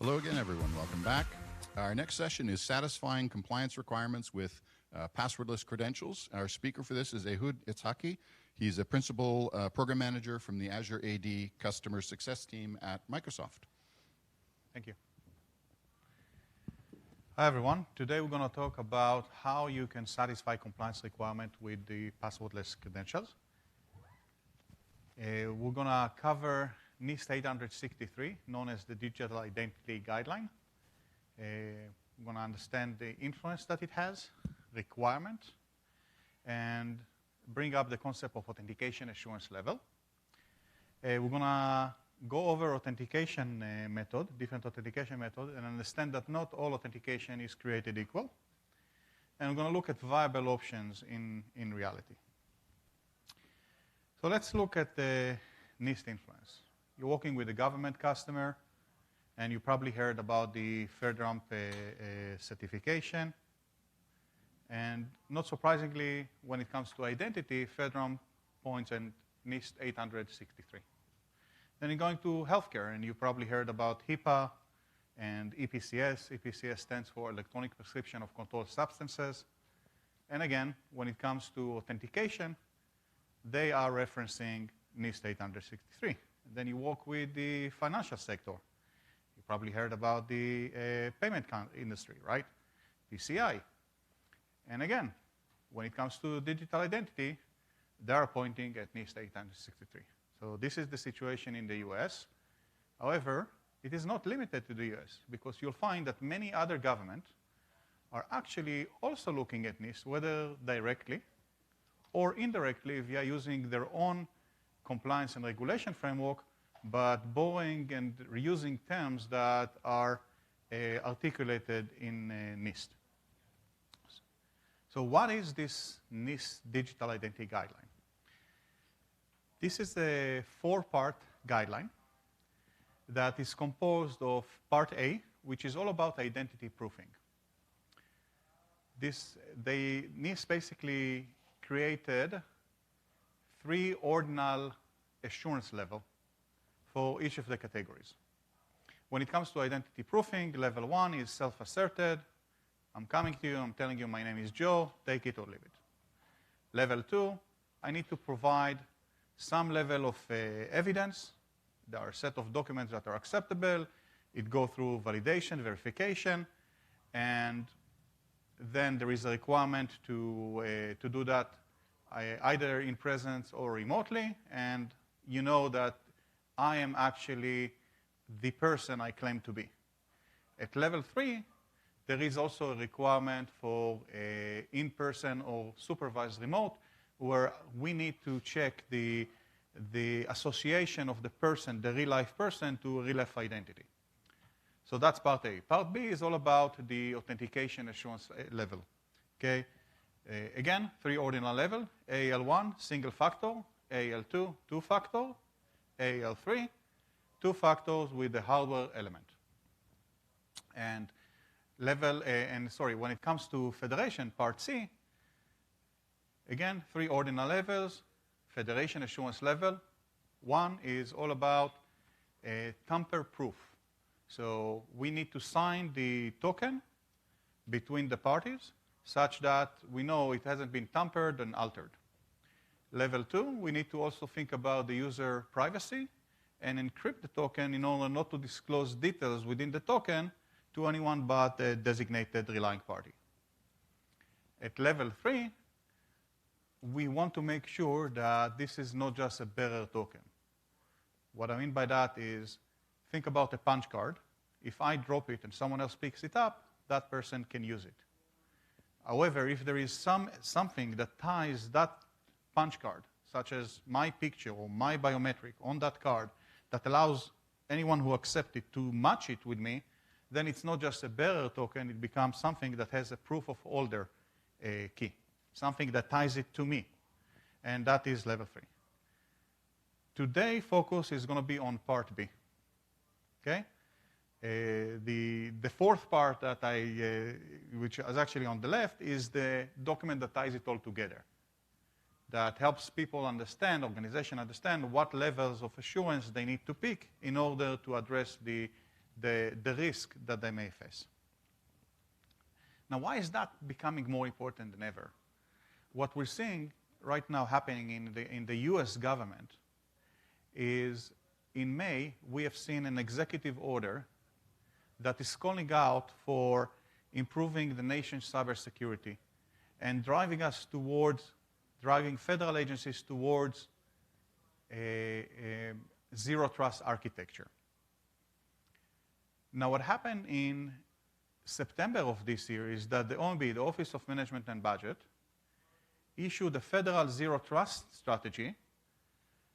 Hello again, everyone. Welcome back. Our next session is satisfying compliance requirements with passwordless credentials. Our speaker for this is Ehud Itshako. He's a principal program manager from the Azure AD customer success team at Microsoft. Thank you. Hi, everyone. Today we're going to talk about how you can satisfy compliance requirement with the passwordless credentials. We're going to cover NIST 863, known as the Digital Identity Guideline. We're going to understand the influence that it has, requirements, and bring up the concept of authentication assurance level. We're going to go over authentication method, different authentication method, and understand that not all authentication is created equal. And we're going to look at viable options in reality. So let's look at the NIST influence. You're working with a government customer, and you probably heard about the FedRAMP certification. And not surprisingly, when it comes to identity, FedRAMP points at NIST 863. Then you're going to healthcare, and you probably heard about HIPAA and EPCS. EPCS stands for Electronic Prescription of Controlled Substances. And again, when it comes to authentication, they are referencing NIST 863. Then you work with the financial sector. You probably heard about the payment industry, right? PCI. And again, when it comes to digital identity, they are pointing at NIST 863. So this is the situation in the US. However, it is not limited to the US, because you'll find that many other governments are actually also looking at NIST, whether directly or indirectly via using their own compliance and regulation framework, but borrowing and reusing terms that are articulated in NIST. So what is this NIST Digital Identity Guideline? This is a 4-part guideline that is composed of Part A, which is all about identity proofing. NIST basically created 3 ordinal assurance levels for each of the categories. When it comes to identity proofing, level 1 is self-asserted. I'm coming to you, I'm telling you my name is Joe, take it or leave it. Level 2, I need to provide some level of evidence. There are a set of documents that are acceptable. It goes through validation, verification, and then there is a requirement to do that either in presence or remotely, and you know that I am actually the person I claim to be. At level 3, there is also a requirement for in-person or supervised remote, where we need to check the association of the person, the real-life person, to a real-life identity. So that's Part A. Part B is all about the authentication assurance level. Okay? Again, 3 ordinal levels: AL1, single factor; AL2, 2-factor; AL3, 2 factors with the hardware element. And when it comes to federation, Part C, again, 3 ordinal levels. Federation assurance level 1 is all about tamper-proof. So we need to sign the token between the parties such that we know it hasn't been tampered and altered. Level 2, we need to also think about the user privacy and encrypt the token in order not to disclose details within the token to anyone but a designated relying party. At level 3, we want to make sure that this is not just a bearer token. What I mean by that is, think about a punch card. If I drop it and someone else picks it up, that person can use it. However, if there is something that ties that punch card, such as my picture or my biometric on that card, that allows anyone who accepts it to match it with me, then it's not just a bearer token, it becomes something that has a proof of holder key, something that ties it to me. And that is level 3. Today, focus is going to be on Part B. Okay? The fourth part that which is actually on the left, is the document that ties it all together. That helps people understand, organization understand, what levels of assurance they need to pick in order to address the the risk that they may face. Now, why is that becoming more important than ever? What we're seeing right now happening in the US government is in May, we have seen an executive order that is calling out for improving the nation's cybersecurity and driving federal agencies towards a zero trust architecture. Now, what happened in September of this year is that the OMB, the Office of Management and Budget, issued a federal zero trust strategy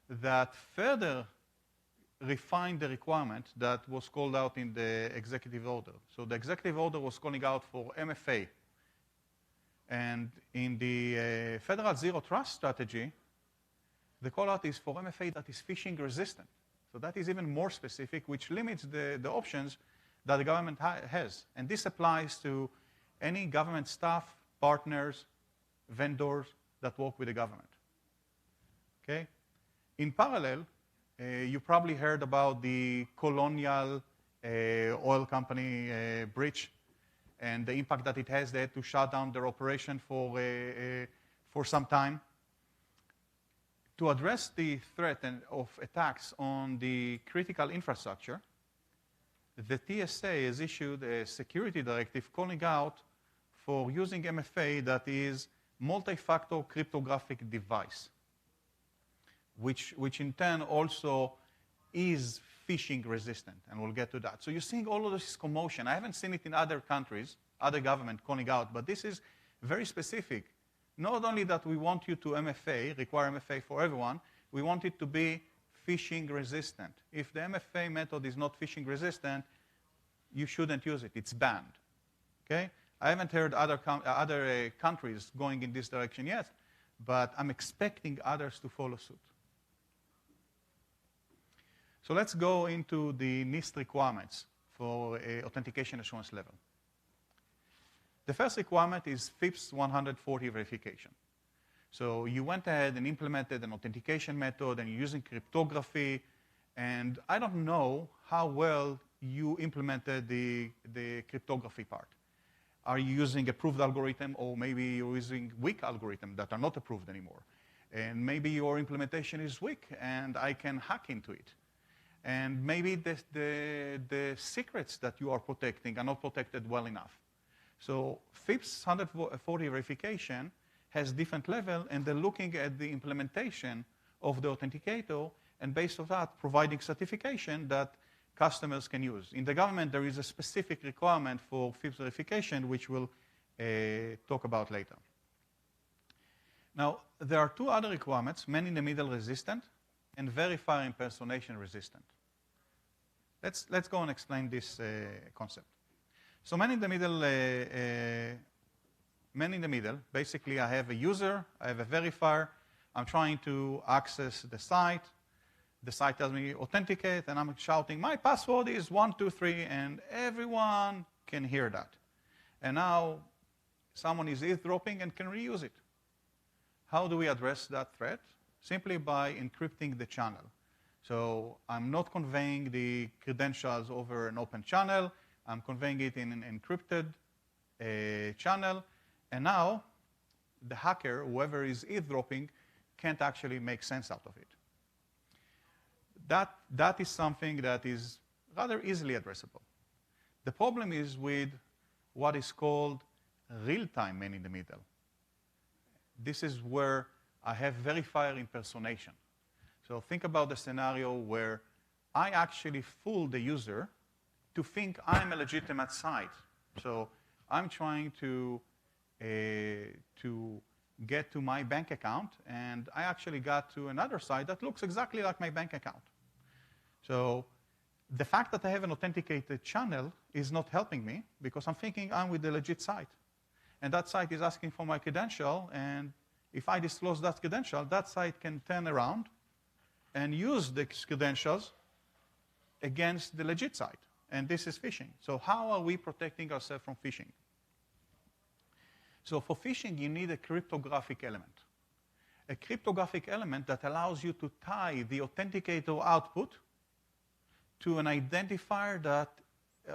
that further refined the requirement that was called out in the executive order. So the executive order was calling out for MFA. And in the federal zero trust strategy, the call out is for MFA that is phishing resistant. So that is even more specific, which limits the options that the government has. And this applies to any government staff, partners, vendors that work with the government. Okay? In parallel, you probably heard about the Colonial oil company breach and the impact that it has. They had to shut down their operation for some time. To address the threat of attacks on the critical infrastructure, the TSA has issued a security directive calling out for using MFA that is multi-factor cryptographic device, which in turn also is phishing resistant, and we'll get to that. So you're seeing all of this commotion. I haven't seen it in other countries, other government calling out, but this is very specific. Not only that we want you to MFA, require MFA for everyone, we want it to be phishing resistant. If the MFA method is not phishing resistant, you shouldn't use it. It's banned. Okay? I haven't heard other countries going in this direction yet, but I'm expecting others to follow suit. So let's go into the NIST requirements for authentication assurance level. The first requirement is FIPS 140 verification. So you went ahead and implemented an authentication method, and you're using cryptography, and I don't know how well you implemented the cryptography part. Are you using approved algorithm, or maybe you're using weak algorithms that are not approved anymore? And maybe your implementation is weak, and I can hack into it. And maybe the secrets that you are protecting are not protected well enough. So FIPS 140 verification has different level, and they're looking at the implementation of the authenticator, and based on that, providing certification that customers can use. In the government, there is a specific requirement for FIPS verification, which we'll talk about later. Now, there are two other requirements, man-in-the-middle resistant and verifier impersonation resistant. Let's go and explain this concept. So man-in-the-middle, basically I have a user, I have a verifier, I'm trying to access the site. The site tells me authenticate, and I'm shouting, my password is 123, and everyone can hear that. And now someone is eavesdropping and can reuse it. How do we address that threat? Simply by encrypting the channel. So I'm not conveying the credentials over an open channel. I'm conveying it in an encrypted channel. And now the hacker, whoever is eavesdropping, can't actually make sense out of it. That is something that is rather easily addressable. The problem is with what is called real-time man-in-the-middle. This is where I have verifier impersonation. So think about the scenario where I actually fool the user to think I'm a legitimate site. So I'm trying to get to my bank account, and I actually got to another site that looks exactly like my bank account. So the fact that I have an authenticated channel is not helping me, because I'm thinking I'm with the legit site. And that site is asking for my credential, and if I disclose that credential, that site can turn around and use the credentials against the legit site. And this is phishing. So how are we protecting ourselves from phishing? So for phishing, you need a cryptographic element. A cryptographic element that allows you to tie the authenticator output to an identifier that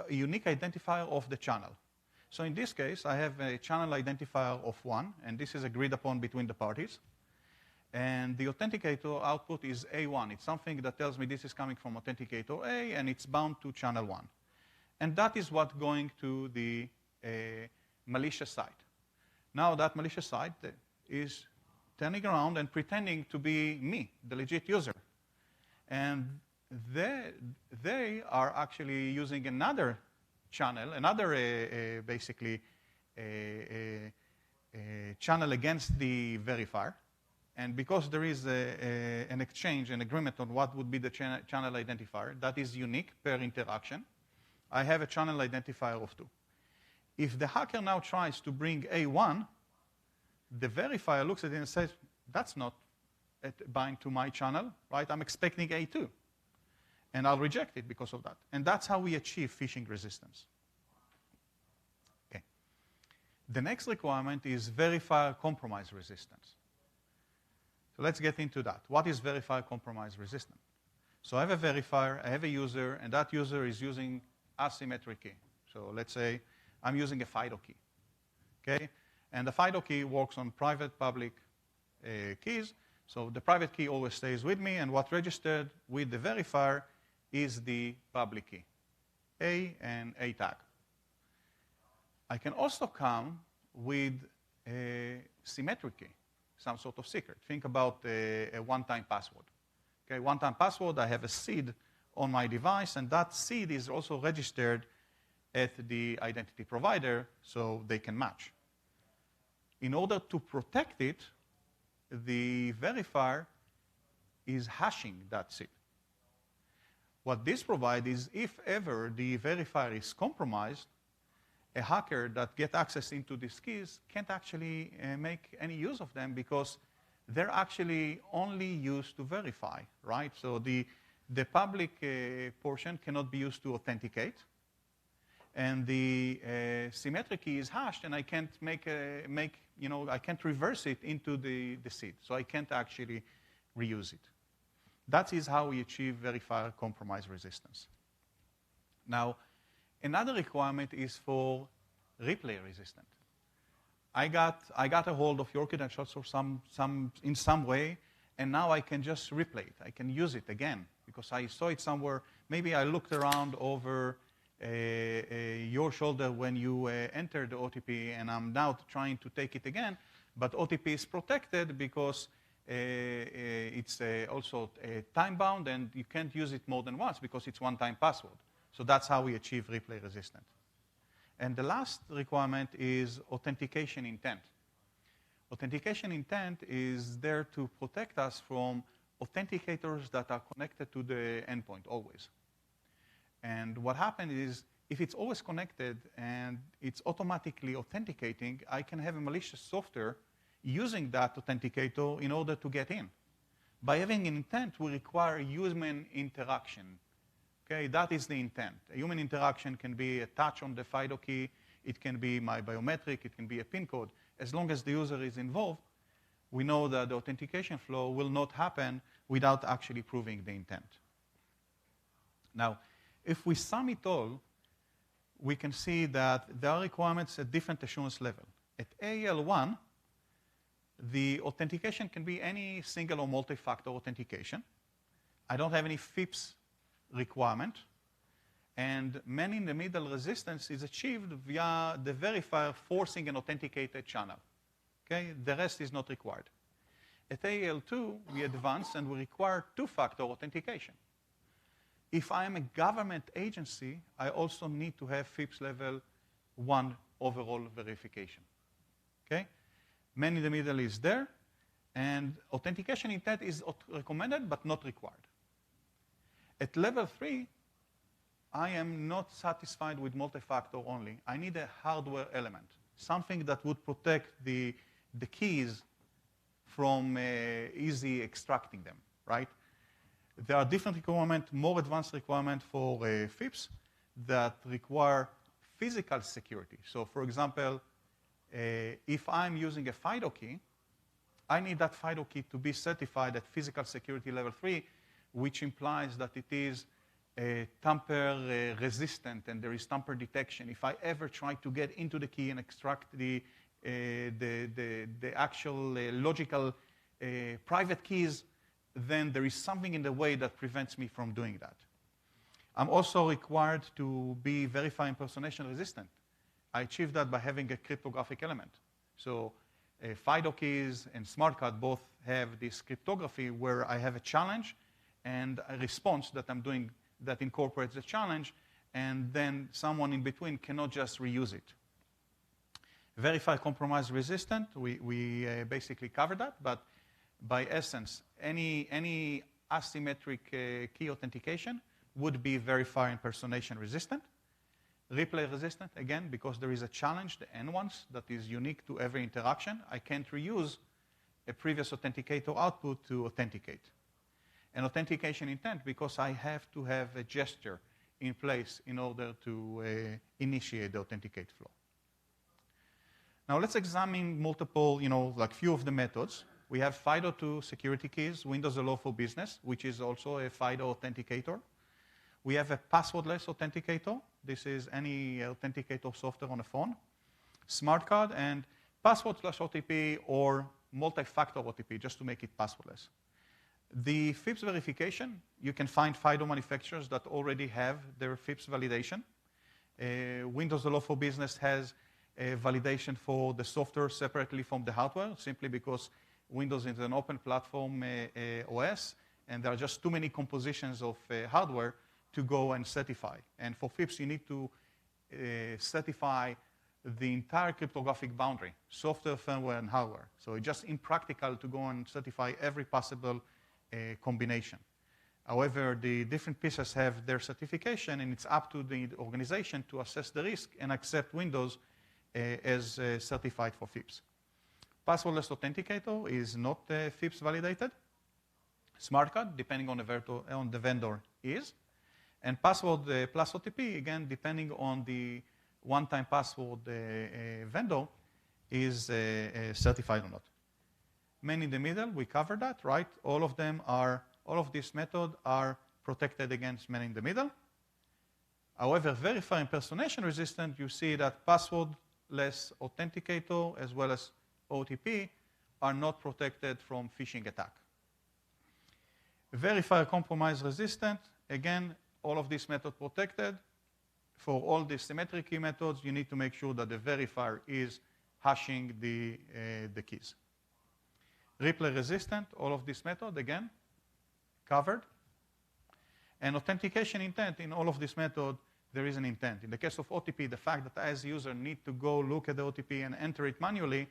a unique identifier of the channel. So in this case, I have a channel identifier of 1, and this is agreed upon between the parties. And the authenticator output is A1. It's something that tells me this is coming from authenticator A, and it's bound to channel 1. And that is what's going to the malicious site. Now that malicious site is turning around and pretending to be me, the legit user. And they are actually using another channel, another basically channel against the verifier. And because there is an exchange, an agreement on what would be the channel identifier, that is unique per interaction, I have a channel identifier of 2. If the hacker now tries to bring A1, the verifier looks at it and says, that's not bind to my channel, right? I'm expecting A2. And I'll reject it because of that. And that's how we achieve phishing resistance. Okay. The next requirement is verifier compromise resistance. So let's get into that. What is verifier compromise resistant? So I have a verifier, I have a user, and that user is using asymmetric key. So let's say I'm using a FIDO key. Okay? And the FIDO key works on private, public keys. So the private key always stays with me, and what registered with the verifier is the public key, A and A tag. I can also come with a symmetric key, some sort of secret. Think about a one-time password. Okay, one-time password, I have a seed on my device, and that seed is also registered at the identity provider so they can match. In order to protect it, the verifier is hashing that seed. What this provides is if ever the verifier is compromised, a hacker that gets access into these keys can't actually make any use of them because they're actually only used to verify, right? So the public portion cannot be used to authenticate. And the symmetric key is hashed, and I can't I can't reverse it into the seed. So I can't actually reuse it. That is how we achieve verifier compromise resistance. Now, another requirement is for replay resistant. I got a hold of your credentials or in some way, and now I can just replay it. I can use it again because I saw it somewhere. Maybe I looked around over your shoulder when you entered the OTP, and I'm now trying to take it again. But OTP is protected because it's also time-bound, and you can't use it more than once because it's one-time password. So that's how we achieve replay resistant. And the last requirement is authentication intent. Authentication intent is there to protect us from authenticators that are connected to the endpoint always. And what happens is, if it's always connected and it's automatically authenticating, I can have a malicious software using that authenticator in order to get in. By having an intent, we require human interaction. Okay, that is the intent. A human interaction can be a touch on the FIDO key, it can be my biometric, it can be a PIN code. As long as the user is involved, we know that the authentication flow will not happen without actually proving the intent. Now, if we sum it all, we can see that there are requirements at different assurance levels. At AL1, the authentication can be any single or multi-factor authentication. I don't have any FIPS requirement. And man-in-the-middle resistance is achieved via the verifier forcing an authenticated channel. Okay? The rest is not required. At AL2, we advance and we require two-factor authentication. If I am a government agency, I also need to have FIPS level 1 overall verification. Okay? Man in the middle is there, and authentication intent is recommended but not required. At level 3, I am not satisfied with multi-factor only. I need a hardware element, something that would protect the keys from easy extracting them, right? There are different requirements, more advanced requirements for FIPS that require physical security. So for example, if I'm using a FIDO key, I need that FIDO key to be certified at physical security level 3, which implies that it is tamper resistant and there is tamper detection, if I ever try to get into the key and extract the actual logical private keys, then there is something in the way that prevents me from doing that. I'm also required to be verifier impersonation resistant. I achieve that by having a cryptographic element. So FIDO keys and smart card both have this cryptography where I have a challenge and a response that I'm doing that incorporates the challenge, and then someone in between cannot just reuse it. Verifier compromise resistant, we basically covered that, but by essence, any asymmetric key authentication would be verifier impersonation resistant. Replay resistant, again, because there is a challenge, the N ones, that is unique to every interaction. I can't reuse a previous authenticator output to authenticate. And authentication intent, because I have to have a gesture in place in order to initiate the authenticate flow. Now let's examine multiple, like few of the methods. We have FIDO2 security keys, Windows Allow for Business, which is also a FIDO authenticator. We have a passwordless authenticator. This is any authenticator software on a phone. Smart card and password/OTP or multi-factor OTP, just to make it passwordless. The FIPS verification, you can find FIDO manufacturers that already have their FIPS validation. Windows Allow for Business has a validation for the software separately from the hardware, simply because Windows is an open platform OS, and there are just too many compositions of hardware to go and certify. And for FIPS, you need to certify the entire cryptographic boundary, software, firmware, and hardware. So it's just impractical to go and certify every possible combination. However, the different pieces have their certification, and it's up to the organization to assess the risk and accept Windows as certified for FIPS. Passwordless authenticator is not FIPS validated. Smart card, depending on the vendor, is. And password plus OTP, again, depending on the one-time password vendor, is certified or not. Man in the middle, we covered that, right? All of these methods are protected against man in the middle. However, verifier impersonation resistant, you see that passwordless authenticator as well as OTP are not protected from phishing attack. Verifier compromise resistant, again, all of these methods protected. For all the symmetric key methods, you need to make sure that the verifier is hashing the keys. Replay resistant, all of this method, again, covered. And authentication intent, in all of this method, there is an intent. In the case of OTP, the fact that as user need to go look at the OTP and enter it manually,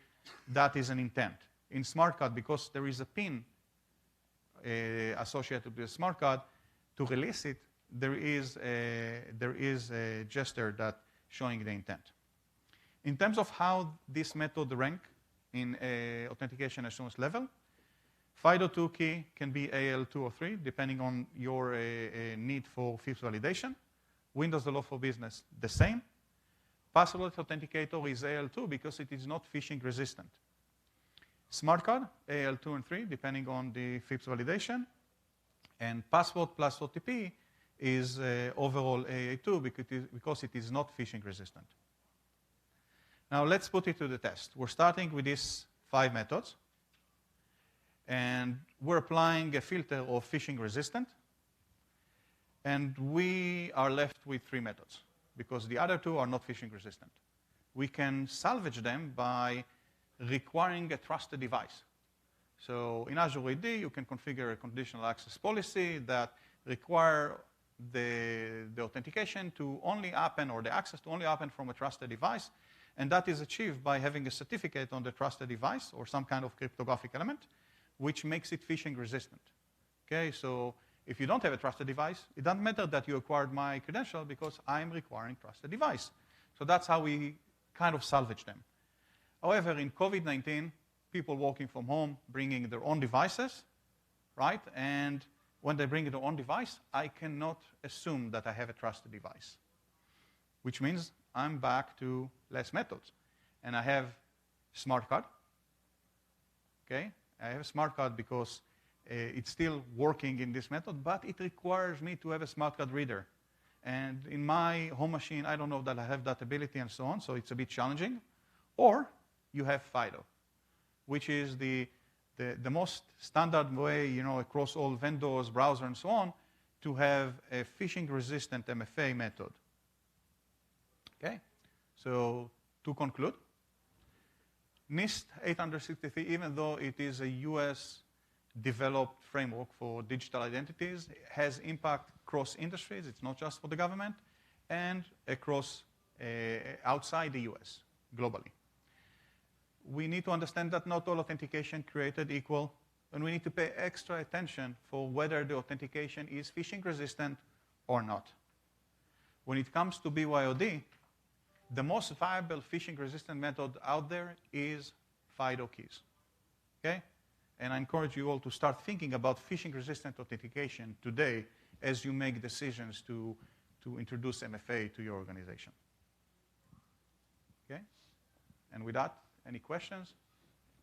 that is an intent. In smart card, because there is a pin associated with the smart card, to release it, there is a gesture that showing the intent. In terms of how this method rank in authentication assurance level, FIDO2 key can be AL2 or 3, depending on your need for FIPS validation. Windows Allow for Business, the same. Passwordless authenticator is AL2 because it is not phishing resistant. Smart card, AL2 and 3, depending on the FIPS validation. And password plus OTP is overall AA2 because it is not phishing resistant. Now let's put it to the test. We're starting with these 5 methods. And we're applying a filter of phishing resistant. And we are left with 3 methods because the other 2 are not phishing resistant. We can salvage them by requiring a trusted device. So in Azure AD, you can configure a conditional access policy that require the authentication to only happen, or the access to only happen from a trusted device. And that is achieved by having a certificate on the trusted device or some kind of cryptographic element, which makes it phishing resistant. Okay, so if you don't have a trusted device, it doesn't matter that you acquired my credential because I'm requiring trusted device. So that's how we kind of salvage them. However, in COVID-19, people working from home, bringing their own devices, right? And when they bring their own device, I cannot assume that I have a trusted device, which means I'm back to less methods. And I have smart card, okay? I have a smart card because it's still working in this method, but it requires me to have a smart card reader. And in my home machine, I don't know that I have that ability and so on, so it's a bit challenging. Or you have FIDO, which is the most standard way, across all vendors, browser, and so on, to have a phishing-resistant MFA method. Okay? So to conclude, NIST 863, even though it is a US developed framework for digital identities, has impact across industries. It's not just for the government, and across outside the US, globally. We need to understand that not all authentication created equal, and we need to pay extra attention for whether the authentication is phishing resistant or not. When it comes to BYOD, the most viable phishing resistant method out there is FIDO keys. Okay? And I encourage you all to start thinking about phishing-resistant authentication today as you make decisions to introduce MFA to your organization. Okay? And with that, any questions?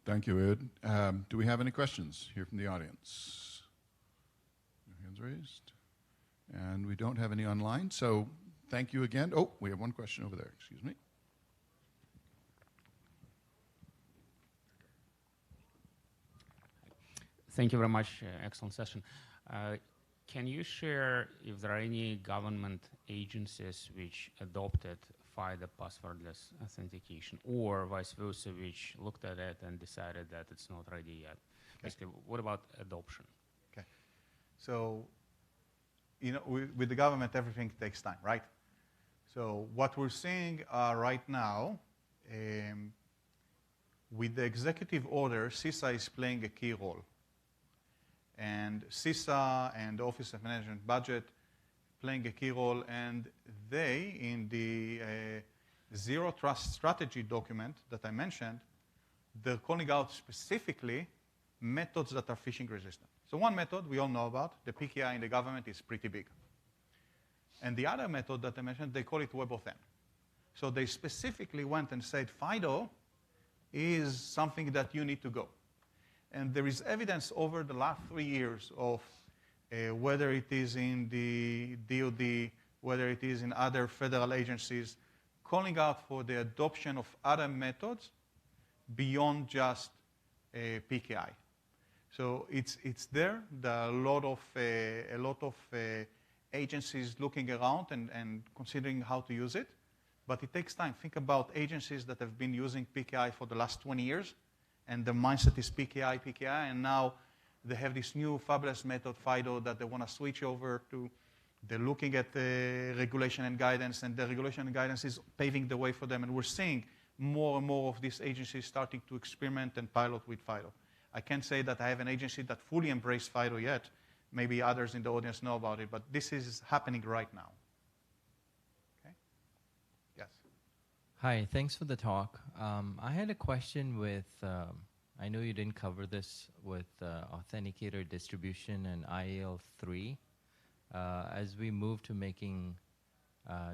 Thank you, Ehud. Do we have any questions here from the audience? No hands raised. And we don't have any online, so thank you again. Oh, we have one question over there. Excuse me. Thank you very much. Excellent session. Can you share if there are any government agencies which adopted FIDO passwordless authentication, or vice versa, which looked at it and decided that it's not ready yet? Okay. Basically, what about adoption? Okay. So, with the government, everything takes time, right? So what we're seeing right now, with the executive order, CISA is playing a key role. And CISA and the Office of Management Budget playing a key role, and they, in the Zero Trust Strategy document that I mentioned, they're calling out specifically methods that are phishing resistant. So one method we all know about, the PKI in the government, is pretty big. And the other method that I mentioned, they call it WebAuthn. So they specifically went and said, FIDO is something that you need to go. And there is evidence over the last 3 years of whether it is in the DoD, whether it is in other federal agencies, calling out for the adoption of other methods beyond just PKI. So it's there. There are a lot of agencies looking around and considering how to use it, but it takes time. Think about agencies that have been using PKI for the last 20 years, and the mindset is PKI, and now they have this new fabulous method, FIDO, that they want to switch over to. They're looking at the regulation and guidance, and the regulation and guidance is paving the way for them, and we're seeing more and more of these agencies starting to experiment and pilot with FIDO. I can't say that I have an agency that fully embraced FIDO yet. Maybe others in the audience know about it, but this is happening right now. Okay? Yes? Hi, thanks for the talk. I had a question with, I know you didn't cover this with Authenticator distribution and IAL3. As we move to making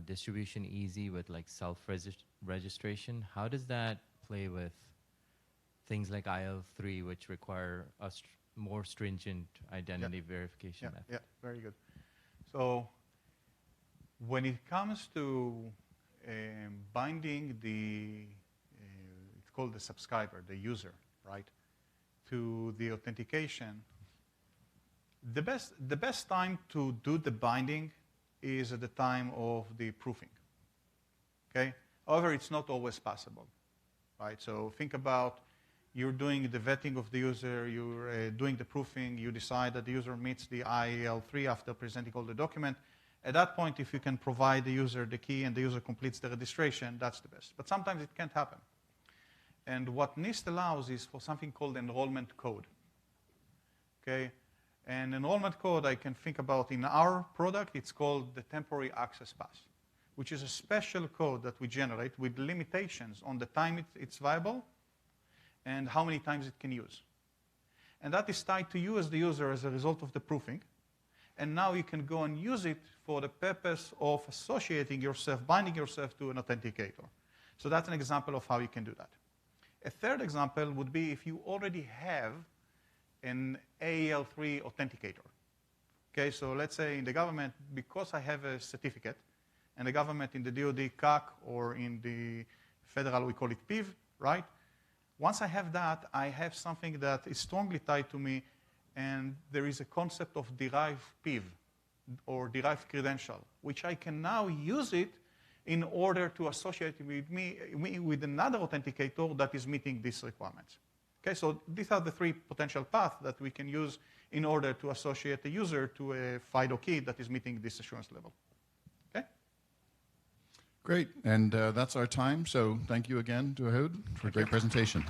distribution easy with like self-registration, how does that play with things like IAL3, which require a more stringent identity verification method? Yeah, very good. So when it comes to binding it's called the subscriber, the user, right, to the authentication, the best time to do the binding is at the time of the proofing. Okay? However, it's not always possible, right? So think about you're doing the vetting of the user, you're doing the proofing, you decide that the user meets the IAL3 after presenting all the document. At that point, if you can provide the user the key and the user completes the registration, that's the best. But sometimes it can't happen. And what NIST allows is for something called enrollment code. Okay? And enrollment code I can think about in our product, it's called the temporary access pass, which is a special code that we generate with limitations on the time it's viable and how many times it can use. And that is tied to you as the user as a result of the proofing. And now you can go and use it for the purpose of associating yourself, binding yourself to an authenticator. So that's an example of how you can do that. A third example would be if you already have an AEL3 authenticator. Okay, so let's say in the government, because I have a certificate, and the government in the DoD, CAC, or in the federal, we call it PIV, right? Once I have that, I have something that is strongly tied to me, and there is a concept of derived PIV, or derived credential, which I can now use it in order to associate with me with another authenticator that is meeting these requirements. Okay, so these are the three potential paths that we can use in order to associate the user to a FIDO key that is meeting this assurance level. Okay? Great, and that's our time. So thank you again to Ehud for a great presentation.